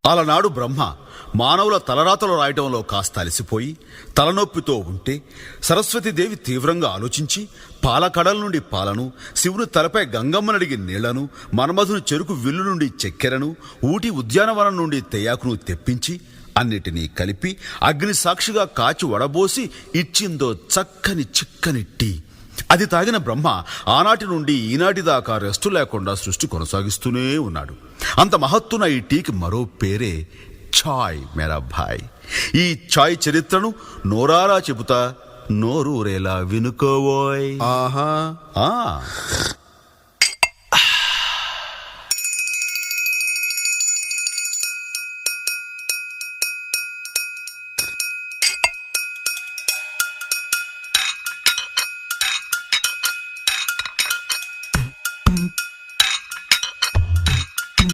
అలనాడు బ్రహ్మ మానవుల తలరాతలు రాయటంలో కాస్త అలసిపోయి తలనొప్పితో ఉంటే సరస్వతీదేవి తీవ్రంగా ఆలోచించి పాలకడల నుండి పాలను, శివుని తలపై గంగమ్మనడిగి నీళ్లను, మన్మధుని చెరుకు విల్లు నుండి చక్కెరను, ఊటి ఉద్యానవనం నుండి తెయాకును తెప్పించి అన్నిటినీ కలిపి అగ్ని సాక్షిగా కాచి వడబోసి ఇచ్చిందో చక్కని చిక్కని టీ. అది తాగిన బ్రహ్మ ఆనాటి నుండి ఈనాటి దాకా రెస్టు లేకుండా సృష్టి కొనసాగిస్తూనే ఉన్నాడు. అంత మహత్తున ఈ టీకి మరో పేరే చాయ్ మేరా భాయ్. ఈ చాయ్ చరిత్రను నోరారా చెబుతా, నోరూరేలా వినుకోవోయ్. ఆహా. ఆ